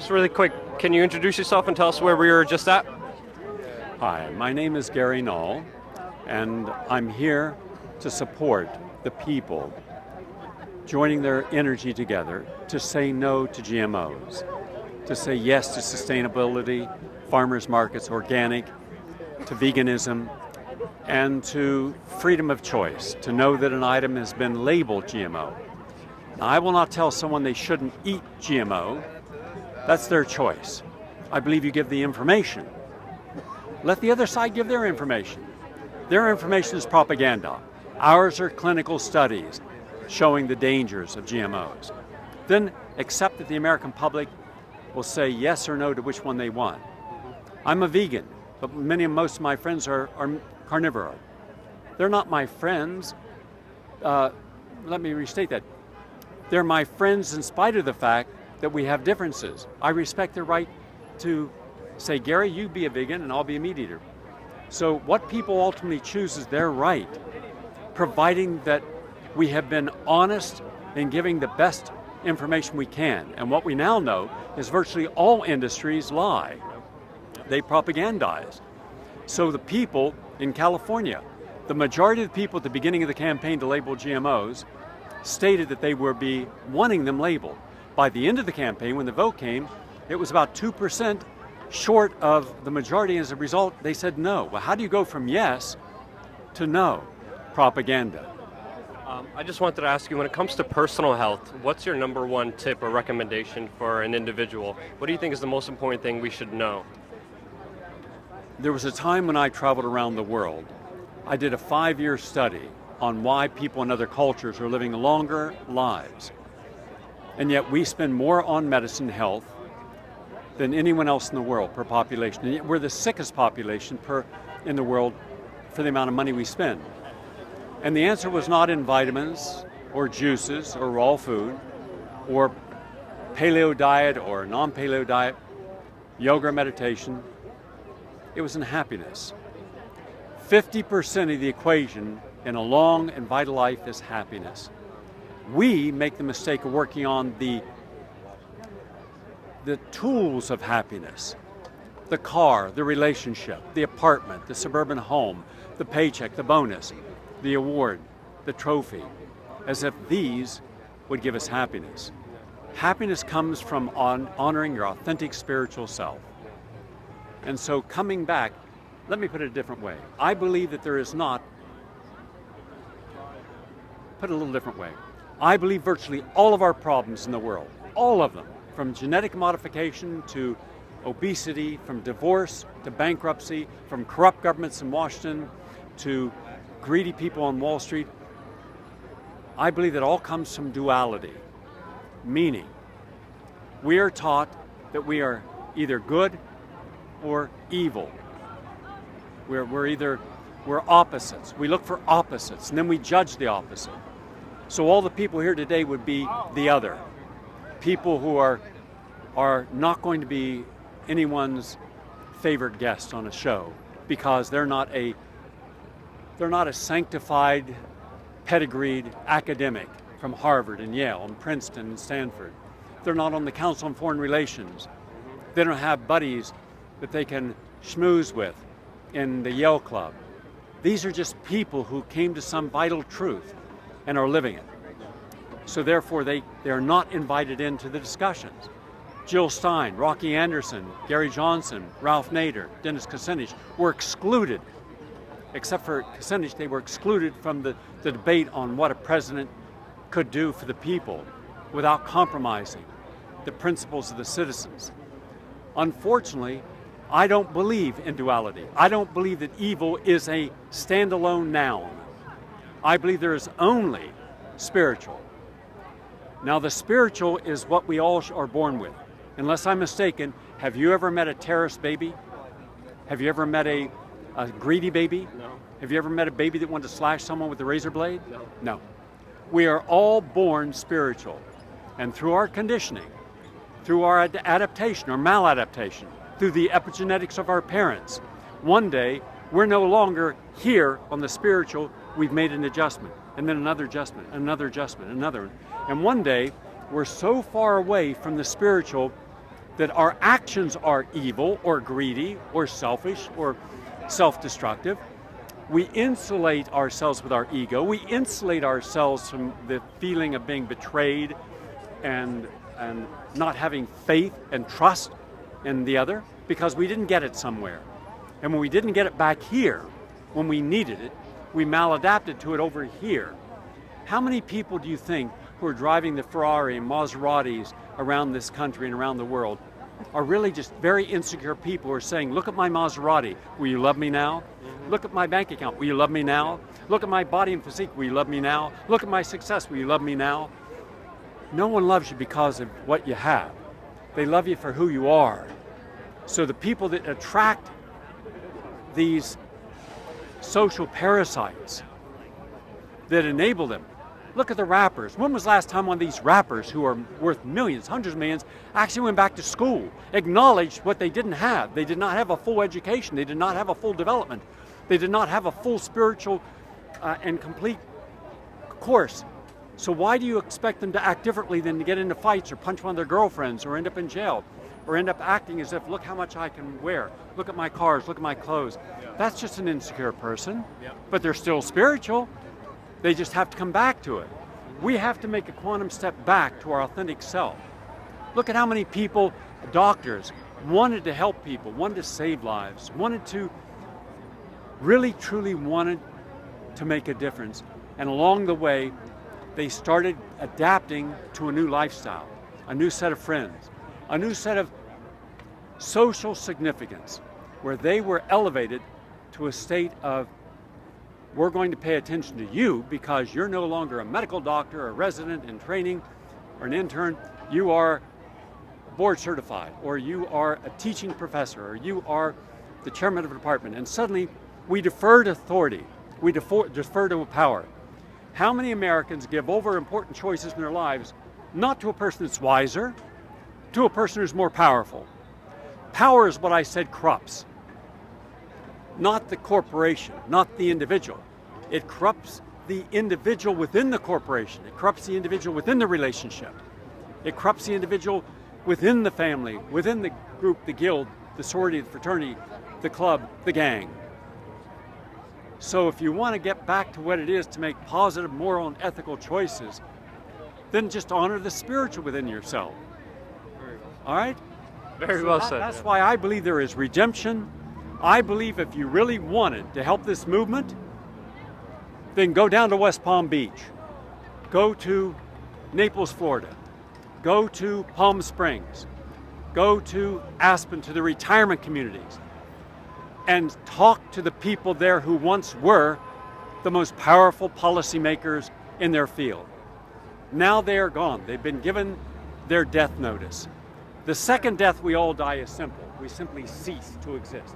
Just really quick, can you introduce yourself and tell us where we were just at? Hi, my name is Gary Null, and I'm here to support the people joining their energy together to say no to GMOs, to say yes to sustainability, farmers markets, organic, to veganism, and to freedom of choice, to know that an item has been labeled GMO. Now, I will not tell someone they shouldn't eat GMO. That's their choice. I believe you give the information. Let the other side give their information. Their information is propaganda. Ours are clinical studies showing the dangers of GMOs. Then accept that the American public will say yes or no to which one they want. I'm a vegan, but most of my friends are carnivore. They're not my friends. Let me restate that. They're my friends in spite of the fact that we have differences. I respect their right to say, Gary, you be a vegan and I'll be a meat eater. So what people ultimately choose is their right, providing that we have been honest in giving the best information we can. And what we now know is virtually all industries lie. They propagandize. So the people in California, the majority of the people at the beginning of the campaign to label GMOs stated that they would be wanting them labeled. By the end of the campaign, when the vote came, it was about 2% short of the majority. As a result, they said no. Well, how do you go from yes to no? Propaganda. I just wanted to ask you, when it comes to personal health, what's your number one tip or recommendation for an individual? What do you think is the most important thing we should know? There was a time when I traveled around the world. I did a 5-year study on why people in other cultures are living longer lives. And yet we spend more on medicine health than anyone else in the world per population. And yet we're the sickest population in the world for the amount of money we spend. And the answer was not in vitamins or juices or raw food or paleo diet or non-paleo diet, yoga or meditation. It was in happiness. 50% of the equation in a long and vital life is happiness. We make the mistake of working on the tools of happiness. The car, the relationship, the apartment, the suburban home, the paycheck, the bonus, the award, the trophy, as if these would give us happiness. Happiness comes from honoring your authentic spiritual self. And so coming back, let me put it a different way. I believe that there is not, put it a little different way. I believe virtually all of our problems in the world, all of them, from genetic modification to obesity, from divorce to bankruptcy, from corrupt governments in Washington to greedy people on Wall Street, I believe that all comes from duality, meaning we are taught that we are either good or evil. We're opposites. We look for opposites, and then we judge the opposite. So all the people here today would be the other. People who are not going to be anyone's favorite guest on a show because they're not a sanctified, pedigreed academic from Harvard and Yale and Princeton and Stanford. They're not on the Council on Foreign Relations. They don't have buddies that they can schmooze with in the Yale Club. These are just people who came to some vital truth and are living it. So therefore they are not invited into the discussions. Jill Stein, Rocky Anderson, Gary Johnson, Ralph Nader, Dennis Kucinich were excluded. Except for Kucinich, they were excluded from the debate on what a president could do for the people without compromising the principles of the citizens. Unfortunately, I don't believe in duality. I don't believe that evil is a standalone noun. I believe there is only spiritual. Now the spiritual is what we all are born with. Unless I'm mistaken, have you ever met a terrorist baby? Have you ever met a greedy baby? No. Have you ever met a baby that wanted to slash someone with a razor blade? No. No. We are all born spiritual. And through our conditioning, through our adaptation or maladaptation, through the epigenetics of our parents, one day we're no longer here on the spiritual, we've made an adjustment, and then another adjustment, another adjustment, another. And one day we're so far away from the spiritual that our actions are evil or greedy or selfish or self-destructive. We insulate ourselves with our ego. We insulate ourselves from the feeling of being betrayed and not having faith and trust in the other because we didn't get it somewhere. And when we didn't get it back here, when we needed it, we maladapted to it over here. How many people do you think who are driving the Ferrari and Maseratis around this country and around the world are really just very insecure people who are saying, look at my Maserati, will you love me now? Look at my bank account, will you love me now? Look at my body and physique, will you love me now? Look at my success, will you love me now? No one loves you because of what you have. They love you for who you are. So the people that attract these social parasites that enable them. Look at the rappers. When was the last time one of these rappers who are worth millions, hundreds of millions, actually went back to school, acknowledged what they didn't have? They did not have a full education. They did not have a full development. They did not have a full spiritual and complete course. So why do you expect them to act differently than to get into fights or punch one of their girlfriends or end up in jail or end up acting as if, look how much I can wear, look at my cars, look at my clothes. Yeah. That's just an insecure person, yeah. But they're still spiritual. They just have to come back to it. We have to make a quantum step back to our authentic self. Look at how many people, doctors, wanted to help people, wanted to save lives, wanted to, really truly wanted to make a difference. And along the way, they started adapting to a new lifestyle, a new set of friends, a new set of social significance, where they were elevated to a state of, we're going to pay attention to you because you're no longer a medical doctor, a resident in training, or an intern. You are board certified, or you are a teaching professor, or you are the chairman of a department. And suddenly we defer to authority. We defer to power. How many Americans give over important choices in their lives, not to a person that's wiser, to a person who's more powerful? Power is what I said corrupts. Not the corporation, not the individual. It corrupts the individual within the corporation. It corrupts the individual within the relationship. It corrupts the individual within the family, within the group, the guild, the sorority, the fraternity, the club, the gang. So if you want to get back to what it is to make positive, moral, and ethical choices, then just honor the spiritual within yourself. All right? Very well said. That's why I believe there is redemption. I believe if you really wanted to help this movement, then go down to West Palm Beach, go to Naples, Florida, go to Palm Springs, go to Aspen, to the retirement communities, and talk to the people there who once were the most powerful policymakers in their field. Now they are gone. They've been given their death notice. The second death we all die is simple. We simply cease to exist.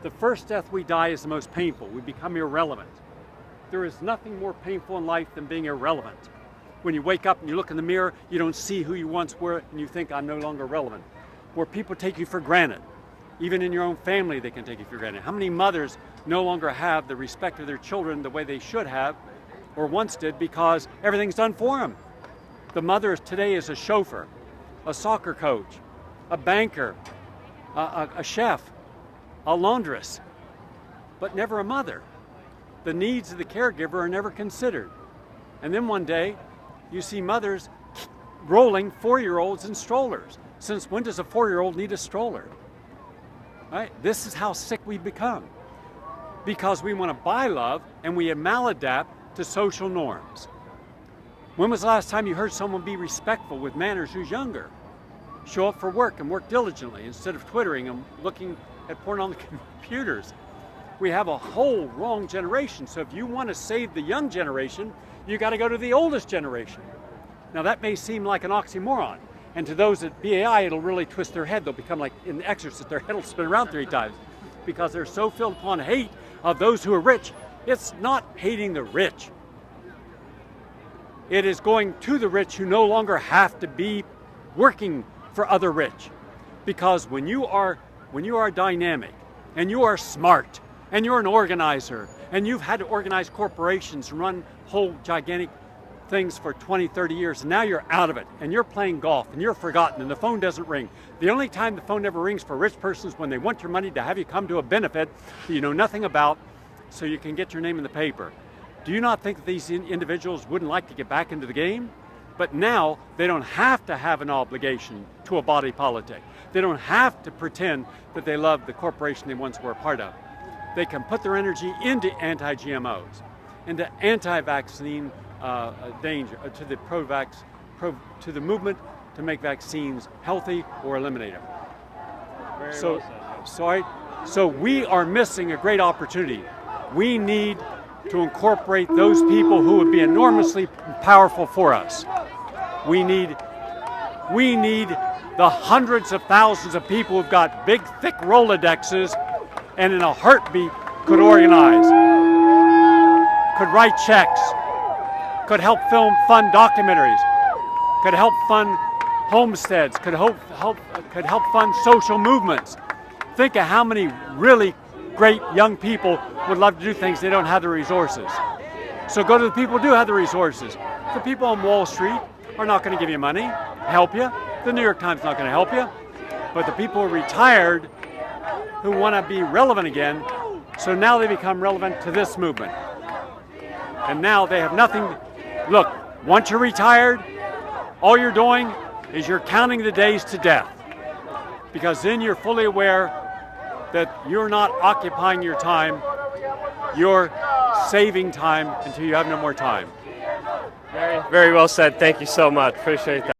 The first death we die is the most painful. We become irrelevant. There is nothing more painful in life than being irrelevant. When you wake up and you look in the mirror, you don't see who you once were and you think, I'm no longer relevant. Where people take you for granted. Even in your own family, they can take you for granted. How many mothers no longer have the respect of their children the way they should have or once did because everything's done for them? The mother today is a chauffeur, a soccer coach, a banker, a chef, a laundress, but never a mother. The needs of the caregiver are never considered. And then one day, you see mothers rolling 4-year-olds in strollers. Since when does a 4-year-old need a stroller? Right? This is how sick we've become. Because we want to buy love and we maladapt to social norms. When was the last time you heard someone be respectful with manners who's younger? Show up for work and work diligently instead of twittering and looking at porn on the computers. We have a whole wrong generation. So if you want to save the young generation, you got to go to the oldest generation. Now that may seem like an oxymoron. And to those at BAI, it'll really twist their head. They'll become like in The Exorcist. Their head will spin around 3 times because they're so filled upon hate of those who are rich. It's not hating the rich. It is going to the rich who no longer have to be working for other rich. Because when you are dynamic and you are smart and you're an organizer and you've had to organize corporations and run whole gigantic things for 20, 30 years, and now you're out of it, and you're playing golf, and you're forgotten, and the phone doesn't ring. The only time the phone ever rings for rich persons when they want your money to have you come to a benefit that you know nothing about so you can get your name in the paper. Do you not think that these individuals wouldn't like to get back into the game? But now they don't have to have an obligation to a body politic. They don't have to pretend that they love the corporation they once were a part of. They can put their energy into anti-GMOs, into anti-vaccine danger, to the movement to make vaccines healthy or eliminate them. So we are missing a great opportunity. We need to incorporate those people who would be enormously powerful for us. We need the hundreds of thousands of people who've got big, thick Rolodexes and in a heartbeat could organize, could write checks, could help fund documentaries, could help fund homesteads, could help fund social movements. Think of how many really great young people would love to do things they don't have the resources. So go to the people who do have the resources. The people on Wall Street are not going to give you money, help you. The New York Times is not going to help you. But the people who are retired who want to be relevant again, so now they become relevant to this movement. And now they have nothing. Look, once you're retired, all you're doing is you're counting the days to death. Because then you're fully aware that you're not occupying your time, you're saving time until you have no more time. Very, very well said. Thank you so much. Appreciate that.